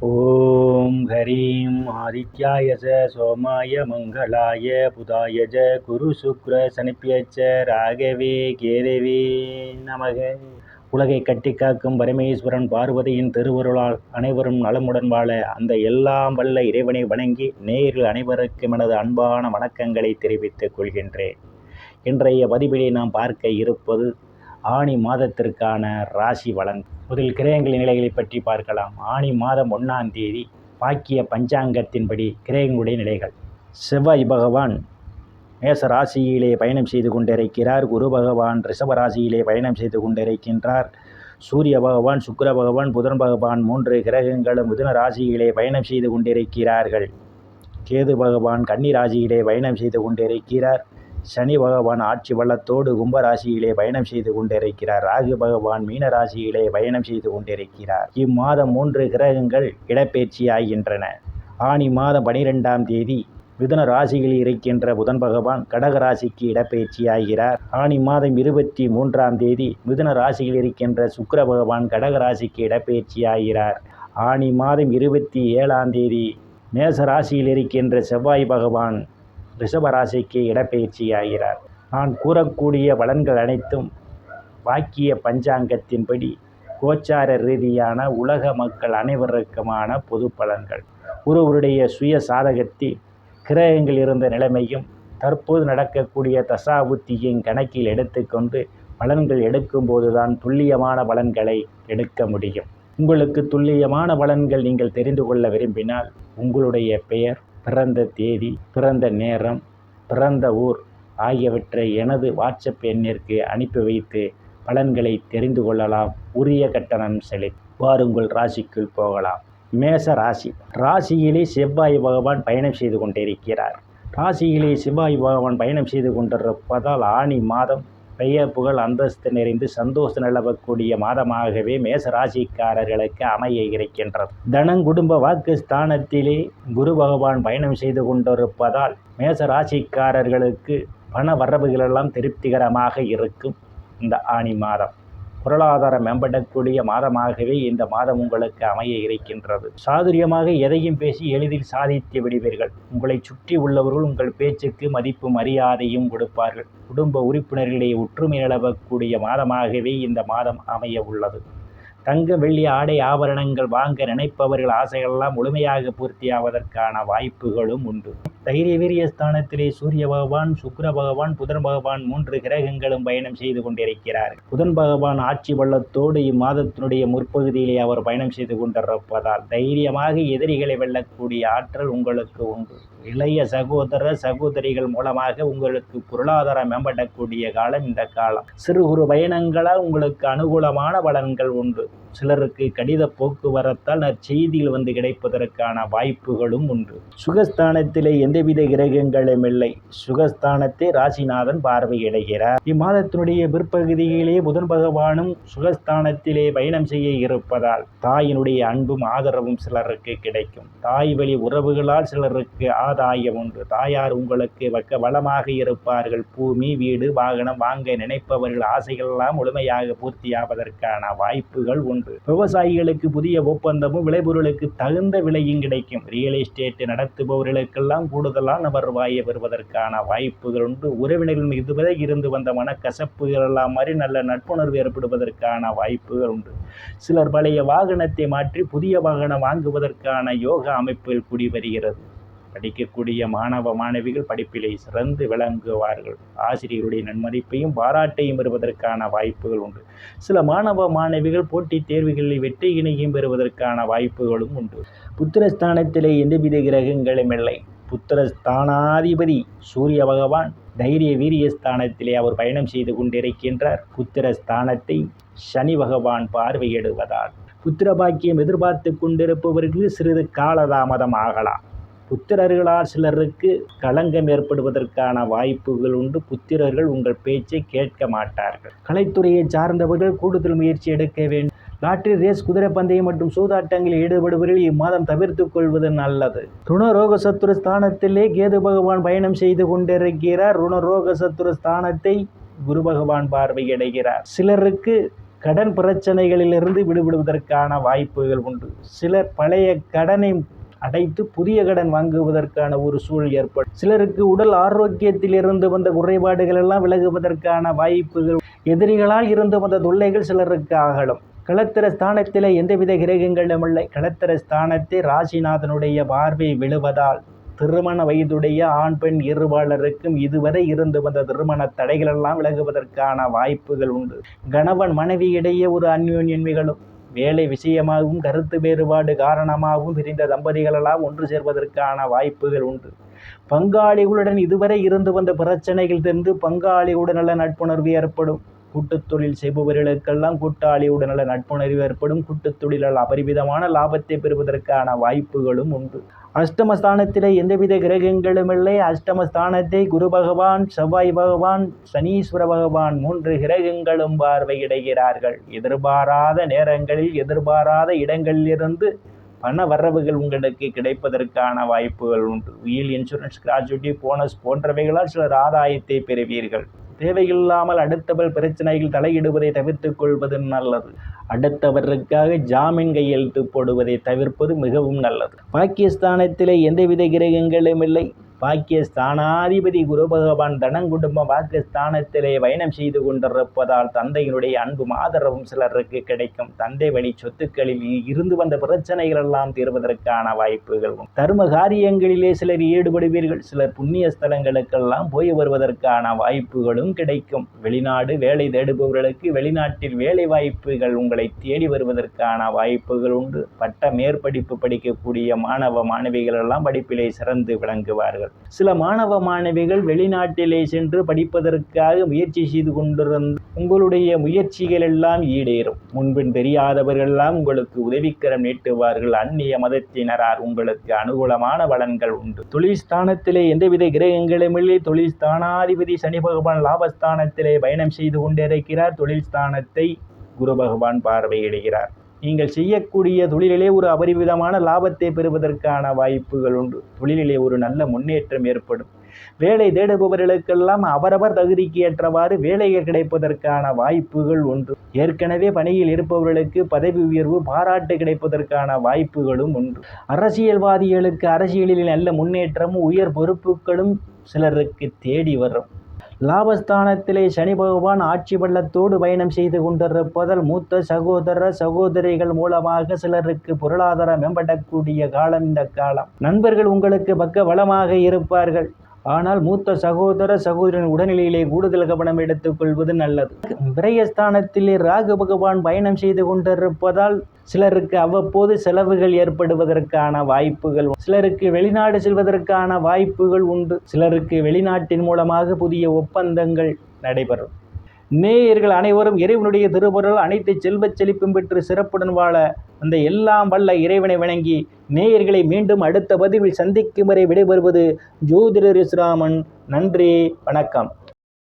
ஓம் ஹரீம் ஆதித்யாய சோமாய மங்களாய புதாய குரு சுக்ர சனிப்பியச்ச ராகவே கேதவே நமக. உலகை கட்டி காக்கும் பரமேஸ்வரன் பார்வதியின் திருவருளால் அனைவரும் நலமுடன் வாழ அந்த எல்லாம் வல்ல இறைவனை வணங்கி நேயர்கள் அனைவருக்கும் எனது அன்பான வணக்கங்களை தெரிவித்துக் கொள்கின்றேன். இன்றைய பதிவிலே நாம் பார்க்க இருப்பது ஆனி மாதத்திற்கான ராசி பலன். முதல் கிரகங்களின் நிலைகளை பற்றி பார்க்கலாம். ஆனி மாதம் 1ஆம் தேதி பாக்கிய பஞ்சாங்கத்தின்படி கிரகங்களுடைய நிலைகள். செவ்வாய் பகவான் மேச ராசியிலே பயணம் செய்து கொண்டிருக்கிறார். குரு பகவான் ரிஷப ராசியிலே பயணம் செய்து கொண்டிருக்கின்றார். சூரிய பகவான், சுக்கிர பகவான், புதன் பகவான் 3 கிரகங்களும் மிதுன ராசியிலே பயணம் செய்து கொண்டிருக்கிறார்கள். கேது பகவான் கன்னி ராசியிலே பயணம் செய்து கொண்டிருக்கிறார். சனி பகவான் ஆட்சி வல்லத்தோடு கும்பராசியிலே பயணம் செய்து கொண்டிருக்கிறார். ராகு பகவான் மீன ராசியிலே பயணம் செய்து கொண்டிருக்கிறார். இம்மாதம் 3 கிரகங்கள் இடப்பெயர்ச்சி ஆகின்றன. ஆனி மாதம் 12ஆம் தேதி மிதுன ராசியில் இருக்கின்ற புதன் பகவான் கடக ராசிக்கு இடப்பெயர்ச்சி ஆகிறார். ஆனி மாதம் 23ஆம் தேதி மிதுன ராசியில் இருக்கின்ற சுக்கிர பகவான் கடக ராசிக்கு இடப்பெயர்ச்சி ஆகிறார். ஆனி மாதம் 27ஆம் தேதி மேச ராசியில் இருக்கின்ற செவ்வாய் பகவான் ரிஷபராசிக்கு இடப்பெயர்ச்சி ஆகிறார். நான் கூறக்கூடிய பலன்கள் அனைத்தும் வாக்கிய பஞ்சாங்கத்தின்படி கோச்சார ரீதியான உலக மக்கள் அனைவருக்குமான பொது பலன்கள். ஒருவருடைய சுய சாதகத்தில் கிரகங்கள் இருந்த நிலைமையும் தற்போது நடக்கக்கூடிய தசாபுத்தியின் கணக்கில் எடுத்துக்கொண்டு பலன்கள் எடுக்கும்போதுதான் துல்லியமான பலன்களை எடுக்க முடியும். உங்களுக்கு துல்லியமான பலன்கள் நீங்கள் தெரிந்து கொள்ள விரும்பினால் உங்களுடைய பெயர், பிறந்த தேதி, பிறந்த நேரம், பிறந்த ஊர் ஆகியவற்றை எனது வாட்ஸ்அப் எண்ணிற்கு அனுப்பி வைத்து பலன்களை தெரிந்து கொள்ளலாம். உரிய கட்டணம் செலுத்தி வாருங்கள் ராசிக்குள் போகலாம். மேச ராசி. ராசியிலே செவ்வாய் பகவான் பயணம் செய்து கொண்டிருக்கிறார். ராசியிலே செவ்வாய் பகவான் பயணம் செய்து கொண்டிருப்பதால் ஆனி மாதம் பெயர் புகழ் அந்தஸ்து நிறைந்து சந்தோஷம் நிலவக்கூடிய மாதமாகவே மேச ராசிக்காரர்களுக்கு அமைய இருக்கின்றது. தனம் குடும்ப வாக்கு ஸ்தானத்திலே குரு பகவான் பயணம் செய்து கொண்டிருப்பதால் மேச ராசிக்காரர்களுக்கு பண வரவுகளெல்லாம் திருப்திகரமாக இருக்கும். இந்த ஆனி மாதம் பொருளாதாரம் மேம்படக்கூடிய மாதமாகவே இந்த மாதம் உங்களுக்கு அமைய இருக்கின்றது. சாதுரியமாக எதையும் பேசி எளிதில் சாதித்து விடுவீர்கள். உங்களை சுற்றி உள்ளவர்கள் உங்கள் பேச்சுக்கு மதிப்பு மரியாதையும் கொடுப்பார்கள். குடும்ப உறுப்பினர்களிடையே ஒற்றுமை நிலவக்கூடிய மாதமாகவே இந்த மாதம் அமைய உள்ளது. தங்க வெள்ளி ஆடை ஆபரணங்கள் வாங்க நினைப்பவர்கள் ஆசைகளெல்லாம் முழுமையாக பூர்த்தியாவதற்கான வாய்ப்புகளும் உண்டு. தைரிய வீரிய ஸ்தானத்திலே சூரிய பகவான், சுக்கிர பகவான், புதன் பகவான் 3 கிரகங்களும் பயணம் செய்து கொண்டிருக்கிறார். புதன் பகவான் ஆட்சி வல்லத்தோடு இம்மாதத்தினுடைய முற்பகுதியிலே அவர் பயணம் செய்து கொண்டிருப்பதால் தைரியமாக எதிரிகளை வெல்லக்கூடிய ஆற்றல் உங்களுக்கு உண்டு. இளைய சகோதர சகோதரிகள் மூலமாக உங்களுக்கு பொருளாதாரம் மேம்படக்கூடிய காலம் இந்த காலம். சிறு குறு பயணங்களால் உங்களுக்கு அனுகூலமான பலன்கள் உண்டு. சிலருக்கு கடித போக்குவரத்தால் நற்செய்தியில் வந்து கிடைப்பதற்கான வாய்ப்புகளும் உண்டு. சுகஸ்தானத்திலே எந்தவித கிரகங்களும் இல்லை. சுகஸ்தானத்தை ராசிநாதன் பார்வையிடுகிறார். இம்மாதத்தினுடைய பிற்பகுதியிலே புதன் பகவானும் சுகஸ்தானத்திலே பயணம் செய்ய இருப்பதால் தாயினுடைய அன்பும் ஆதரவும் சிலருக்கு கிடைக்கும். தாய் வழி உறவுகளால் சிலருக்கு ஆதாயம் உண்டு. தாயார் உங்களுக்கு வளமாக இருப்பார்கள். பூமி, வீடு, வாகனம் வாங்க நினைப்பவர்கள் ஆசைகள் எல்லாம் முழுமையாக பூர்த்தியாவதற்கான வாய்ப்புகள் உண்டு. விவசாயிகளுக்கு புதிய ஒப்பந்தமும் விளைபொருளுக்கு தகுந்த விலையும் கிடைக்கும். ரியல் எஸ்டேட் நடத்துபவர்களுக்கெல்லாம் கூடுதலான வருவாயை பெறுவதற்கான வாய்ப்புகள் உண்டு. உறவினர்கள் இதுவரை இருந்து வந்த மனக்கசப்புகள் எல்லாம் மாதிரி நல்ல நட்புணர்வு ஏற்படுவதற்கான வாய்ப்புகள் உண்டு. சிலர் பழைய வாகனத்தை மாற்றி புதிய வாகனம் வாங்குவதற்கான யோக அமைப்பில் கூடி வருகிறது. படிக்கக்கூடிய மாணவ மாணவிகள் படிப்பிலே சிறந்து விளங்குவார்கள். ஆசிரியருடைய நன்மதிப்பையும் பாராட்டையும் பெறுவதற்கான வாய்ப்புகள் உண்டு. சில மாணவ மாணவிகள் போட்டித் தேர்வுகளில் வெற்றியினையும் பெறுவதற்கான வாய்ப்புகளும் உண்டு. புத்திரஸ்தானத்திலே எந்தவித கிரகங்களும் இல்லை. புத்திரஸ்தானாதிபதி சூரிய பகவான் தைரிய வீரிய ஸ்தானத்திலே அவர் பயணம் செய்து கொண்டிருக்கின்றார். புத்திரஸ்தானத்தை சனி பகவான் பார்வையிடுவதால் புத்திர பாக்கியம் எதிர்பார்த்து கொண்டிருப்பவர்களுக்கு சிறிது காலதாமதம் ஆகலாம். புத்திரர்களால் சிலருக்கு களங்கம் ஏற்படுவதற்கான வாய்ப்புகள் உண்டு. புத்திரர்கள் உங்கள் பேச்சை கேட்க மாட்டார்கள். கலைத்துறையை சார்ந்தவர்கள் கூடுதல் முயற்சி எடுக்க வேண்டும். லாட்டரி, ரேஸ், குதிரை பந்தயம் மற்றும் சூதாட்டங்களில் ஈடுபடுபவர்கள் இம்மாதம் தவிர்த்துக் கொள்வது நல்லது. ருணரோக சத்துரு ஸ்தானத்திலே கேது பகவான் பயணம் செய்து கொண்டிருக்கிறார். ருணரோக சத்துரு ஸ்தானத்தை குரு பகவான் பார்வையிடுகிறார். சிலருக்கு கடன் பிரச்சனைகளிலிருந்து விடுபடுவதற்கான வாய்ப்புகள் உண்டு. சிலர் பழைய கடனை அடைத்து புதிய கடன் வாங்குவதற்கான ஒரு சூழல் ஏற்படும். சிலருக்கு உடல் ஆரோக்கியத்தில் இருந்து வந்த குறைபாடுகள் எல்லாம் விலகுவதற்கான வாய்ப்புகள், எதிரிகளால் இருந்து வந்த தொல்லைகள் சிலருக்கு அகலும். களத்திர ஸ்தானத்தில் எந்தவித கிரகங்களும் இல்லை. களத்திர ஸ்தானத்தை ராசிநாதனுடைய பார்வை விழுவதால் திருமண வயதுடைய ஆண் பெண் இருபாலருக்கும் இதுவரை இருந்து வந்த திருமண தடைகள் எல்லாம் விலகுவதற்கான வாய்ப்புகள் உண்டு. கணவன் மனைவி இடையே ஒரு அந்யோன்யம் நிகழும். வேலை விஷயமாகவும் கருத்து வேறுபாடு காரணமாகவும் பிரிந்த தம்பதிகளெல்லாம் ஒன்று சேர்வதற்கான வாய்ப்புகள் உண்டு. பங்காளிகளுடன் இதுவரை இருந்து வந்த பிரச்சனைகள் தெரிந்து பங்காளியுடன் நல்ல நட்புணர்வு ஏற்படும். கூட்டுத் தொழில் செய்பவர்களுக்கெல்லாம் கூட்டாளியுடன் நல்ல நட்புணர்வு ஏற்படும். கூட்டுத் தொழிலால் அபரிவிதமான லாபத்தை பெறுவதற்கான வாய்ப்புகளும் உண்டு. அஷ்டமஸ்தானத்தில் எந்தவித கிரகங்களும் இல்லை. அஷ்டமஸ்தானத்தை குரு பகவான், செவ்வாய் பகவான், சனீஸ்வர பகவான் 3 கிரகங்களும் பார்வையிடுகிறார்கள். எதிர்பாராத நேரங்களில் எதிர்பாராத இடங்களிலிருந்து பண வரவுகள் உங்களுக்கு கிடைப்பதற்கான வாய்ப்புகள் உண்டு. வீல் இன்சூரன்ஸ், கிராஜுவிட்டி, போனஸ் போன்றவைகளால் சிலர் ஆதாயத்தை பெறுவீர்கள். தேவையில்லாமல் அடுத்தவர் பிரச்சனைகள் தலையிடுவதை தவிர்த்துக் கொள்வது நல்லது. அடுத்தவருக்காக ஜாமீன் கையெழுத்து போடுவதை தவிர்ப்பது மிகவும் நல்லது. பாக்கியஸ்தானத்திலே எந்தவித கிரகங்களும் இல்லை. பாக்கியஸ்தானாதிபதி குரு பகவான் தனங்குடும்ப பாக்கியஸ்தானத்திலே பயணம் செய்து கொண்டிருப்பதால் தந்தையினுடைய அன்பும் ஆதரவும் சிலருக்கு கிடைக்கும். தந்தை வழி சொத்துக்களில் இருந்து வந்த பிரச்சனைகள் எல்லாம் தீர்வதற்கான வாய்ப்புகள் உண்டு. தர்ம காரியங்களிலே சிலர் ஈடுபடுவீர்கள். சிலர் புண்ணிய ஸ்தலங்களுக்கெல்லாம் போய் வருவதற்கான வாய்ப்புகளும் கிடைக்கும். வெளிநாடு வேலை தேடுபவர்களுக்கு வெளிநாட்டில் வேலை வாய்ப்புகள் உங்களை தேடி வருவதற்கான வாய்ப்புகள் உண்டு. பட்ட மேற்படிப்பு படிக்கக்கூடிய மாணவ மாணவிகள் எல்லாம் படிப்பிலே சிறந்து விளங்குவார்கள். சில மாணவ மாணவிகள் வெளிநாட்டிலே சென்று படிப்பதற்காக முயற்சி செய்து கொண்டிருந்த உங்களுடைய முயற்சிகள் எல்லாம் ஈடேறும். முன்பின் தெரியாதவர்கள் எல்லாம் உங்களுக்கு உதவிக்கரம் நீட்டுவார்கள். அந்நிய மதத்தினரார் உங்களுக்கு அனுகூலமான பலன்கள் உண்டு. தொழில் ஸ்தானத்திலே எந்தவித கிரகங்களும் இல்லை. தொழில் ஸ்தானாதிபதி சனி பகவான் லாபஸ்தானத்திலே பயணம் செய்து கொண்டிருக்கிறார். தொழில் ஸ்தானத்தை குரு பகவான் பார்வையிடுகிறார். நீங்கள் செய்யக்கூடிய தொழிலிலே ஒரு அபரிவிதமான லாபத்தை பெறுவதற்கான வாய்ப்புகள் உண்டு. தொழிலிலே ஒரு நல்ல முன்னேற்றம் ஏற்படும். வேலை தேடுபவர்களுக்கெல்லாம் அவரவர் தகுதிக்கு ஏற்றவாறு வேலைகள் கிடைப்பதற்கான வாய்ப்புகள் உண்டு. ஏற்கனவே பணியில் இருப்பவர்களுக்கு பதவி உயர்வு, பாராட்டு கிடைப்பதற்கான வாய்ப்புகளும் உண்டு. அரசியல்வாதிகளுக்கு அரசியலில் நல்ல முன்னேற்றமும் உயர் பொறுப்புகளும் சிலருக்கு தேடி வரும். லாபஸ்தானத்திலே சனி பகவான் ஆட்சி பள்ளத்தோடு பயணம் செய்து கொண்டிருப்பதால் மூத்த சகோதர சகோதரிகள் மூலமாக சிலருக்கு பொருளாதாரம் மேம்படக்கூடிய காலம் இந்த காலம். நண்பர்கள் உங்களுக்கு பக்க பலமாக இருப்பார்கள். ஆனால் மூத்த சகோதர சகோதரின் உடல்நிலையிலே கூடுதல் கவனம் எடுத்துக் கொள்வது நல்லது. விரயஸ்தானத்திலே ராகு பகவான் பயணம் செய்து கொண்டிருப்பதால் சிலருக்கு அவ்வப்போது செலவுகள் ஏற்படுவதற்கான வாய்ப்புகள், சிலருக்கு வெளிநாடு செல்வதற்கான வாய்ப்புகள் உண்டு. சிலருக்கு வெளிநாட்டின் மூலமாக புதிய ஒப்பந்தங்கள் நடைபெறும். நேயர்கள் அனைவரும் இறைவனுடைய திருவருள் அனைத்து செல்வச் செழிப்பும் பெற்று சிறப்புடன் வாழ அந்த எல்லாம் வல்ல இறைவனை வணங்கி நேயர்களை மீண்டும் அடுத்த பதிவில் சந்திக்கும் வரை விடைபெறுவது ஜோதிடர் ராமன். நன்றி, வணக்கம்.